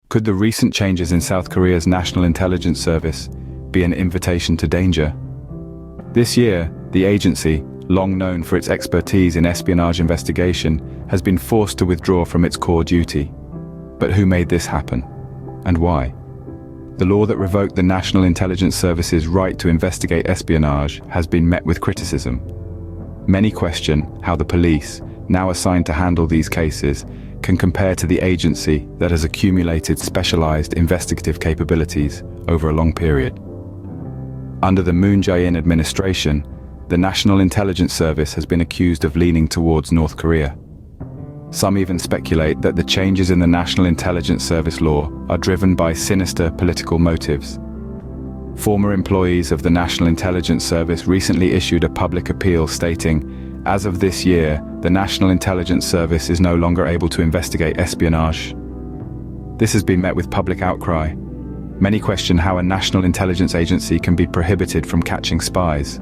Could the recent changes in South Korea's National Intelligence Service be an invitation to danger? This year, the agency, long known for its expertise in espionage investigation, has been forced to withdraw from its core duty. But who made this happen? And why? The law that revoked the National Intelligence Service's right to investigate espionage has been met with criticism. Many question how the police, now assigned to handle these cases, can compare to the agency that has accumulated specialized investigative capabilities over a long period. Under the Moon Jae-in administration, the National Intelligence Service has been accused of leaning towards North Korea. Some even speculate that the changes in the National Intelligence Service law are driven by sinister political motives. Former employees of the National Intelligence Service recently issued a public appeal stating, as of this year, the National Intelligence Service is no longer able to investigate espionage. This has been met with public outcry. Many question how a national intelligence agency can be prohibited from catching spies.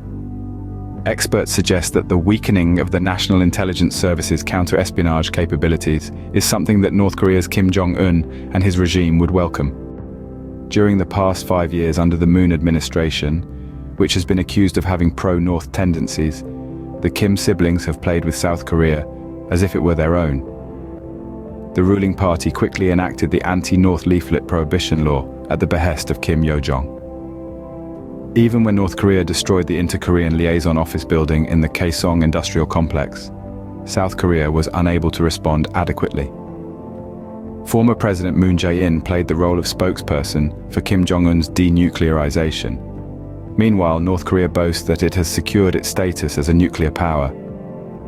Experts suggest that the weakening of the National Intelligence Service's counter-espionage capabilities is something that North Korea's Kim Jong-un and his regime would welcome. During the past 5 years under the Moon administration, which has been accused of having pro-North tendencies, the Kim siblings have played with South Korea as if it were their own. The ruling party quickly enacted the anti-North leaflet prohibition law at the behest of Kim Yo-jong. Even when North Korea destroyed the Inter-Korean Liaison Office building in the Kaesong Industrial Complex, South Korea was unable to respond adequately. Former President Moon Jae-in played the role of spokesperson for Kim Jong-un's denuclearization. Meanwhile, North Korea boasts that it has secured its status as a nuclear power.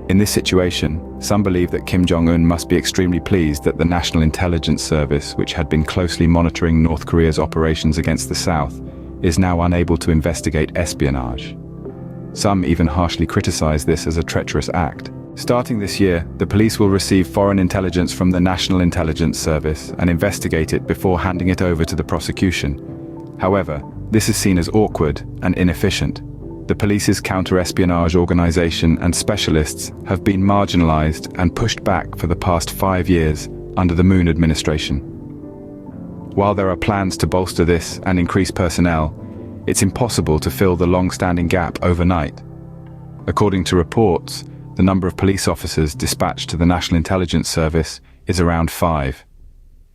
In this situation, some believe that Kim Jong-un must be extremely pleased that the National Intelligence Service, which had been closely monitoring North Korea's operations against the South, is now unable to investigate espionage. Some even harshly criticize this as a treacherous act. Starting this year, the police will receive foreign intelligence from the National Intelligence Service and investigate it before handing it over to the prosecution. However, this is seen as awkward and inefficient. The police's counter-espionage organization and specialists have been marginalized and pushed back for the past 5 years under the Moon administration. While there are plans to bolster this and increase personnel, it's impossible to fill the long-standing gap overnight. According to reports, the number of police officers dispatched to the National Intelligence Service is around 5.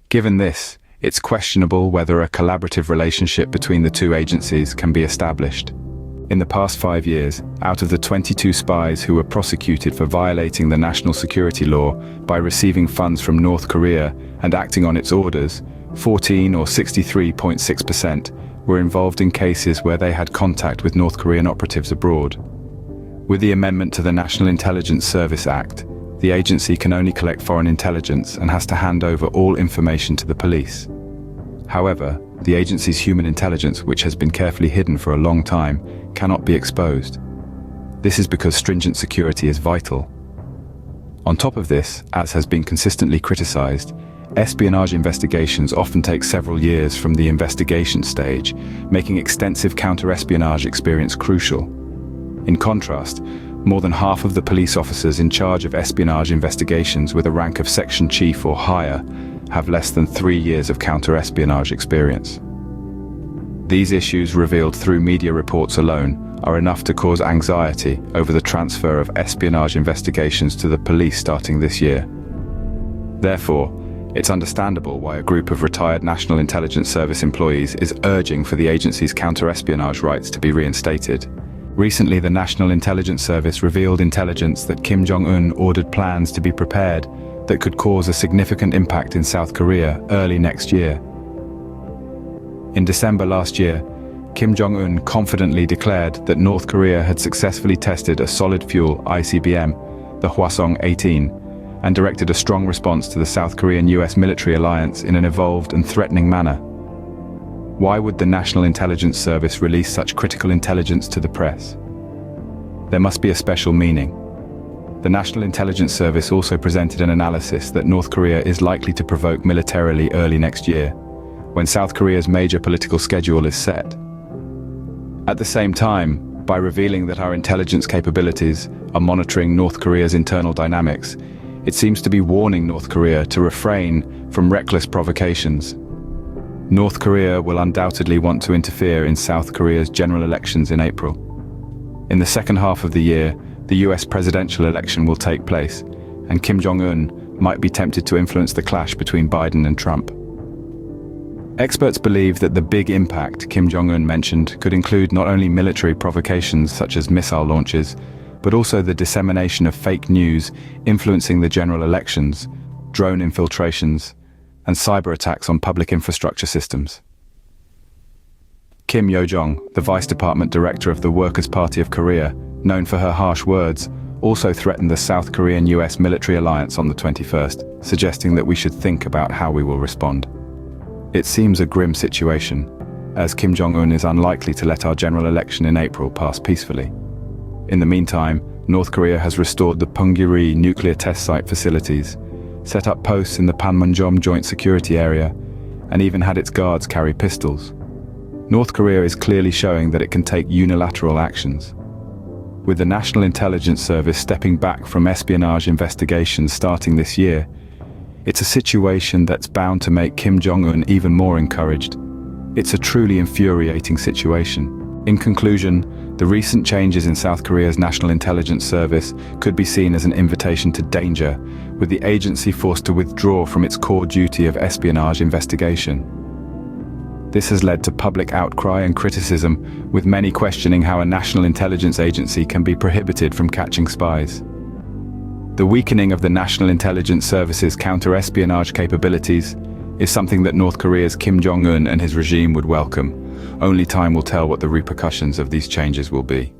Given this, it's questionable whether a collaborative relationship between the two agencies can be established. In the past 5 years, out of the 22 spies who were prosecuted for violating the national security law by receiving funds from North Korea and acting on its orders, 14 or 63.6% were involved in cases where they had contact with North Korean operatives abroad. With the amendment to the National Intelligence Service Act, the agency can only collect foreign intelligence and has to hand over all information to the police. However, the agency's human intelligence, which has been carefully hidden for a long time, cannot be exposed. This is because stringent security is vital. On top of this, as has been consistently criticized, espionage investigations often take several years from the investigation stage, making extensive counter-espionage experience crucial. In contrast, more than half of the police officers in charge of espionage investigations with a rank of section chief or higher have less than 3 years of counter-espionage experience. These issues, revealed through media reports alone, are enough to cause anxiety over the transfer of espionage investigations to the police starting this year. Therefore, it's understandable why a group of retired National Intelligence Service employees is urging for the agency's counter-espionage rights to be reinstated. Recently, the National Intelligence Service revealed intelligence that Kim Jong-un ordered plans to be prepared that could cause a significant impact in South Korea early next year. In December last year, Kim Jong-un confidently declared that North Korea had successfully tested a solid-fuel ICBM, the Hwasong-18, and directed a strong response to the South Korean-US military alliance in an evolved and threatening manner. Why would the National Intelligence Service release such critical intelligence to the press? There must be a special meaning. The National Intelligence Service also presented an analysis that North Korea is likely to provoke militarily early next year, when South Korea's major political schedule is set. At the same time, by revealing that our intelligence capabilities are monitoring North Korea's internal dynamics, it seems to be warning North Korea to refrain from reckless provocations. North Korea will undoubtedly want to interfere in South Korea's general elections in April. In the second half of the year, the US presidential election will take place, and Kim Jong-un might be tempted to influence the clash between Biden and Trump. Experts believe that the big impact Kim Jong-un mentioned could include not only military provocations such as missile launches, but also the dissemination of fake news influencing the general elections, drone infiltrations, and cyber attacks on public infrastructure systems. Kim Yo-jong, the Vice Department Director of the Workers' Party of Korea, known for her harsh words, also threatened the South Korean-US military alliance on the 21st, suggesting that we should think about how we will respond. It seems a grim situation, as Kim Jong-un is unlikely to let our general election in April pass peacefully. In the meantime, North Korea has restored the Punggye-ri nuclear test site facilities, set up posts in the Panmunjom joint security area, and even had its guards carry pistols. North Korea is clearly showing that it can take unilateral actions. With the National Intelligence Service stepping back from espionage investigations starting this year, it's a situation that's bound to make Kim Jong-un even more encouraged. It's a truly infuriating situation. In conclusion, the recent changes in South Korea's National Intelligence Service could be seen as an invitation to danger, with the agency forced to withdraw from its core duty of espionage investigation. This has led to public outcry and criticism, with many questioning how a national intelligence agency can be prohibited from catching spies. The weakening of the National Intelligence Service's counter-espionage capabilities is something that North Korea's Kim Jong-un and his regime would welcome. Only time will tell what the repercussions of these changes will be.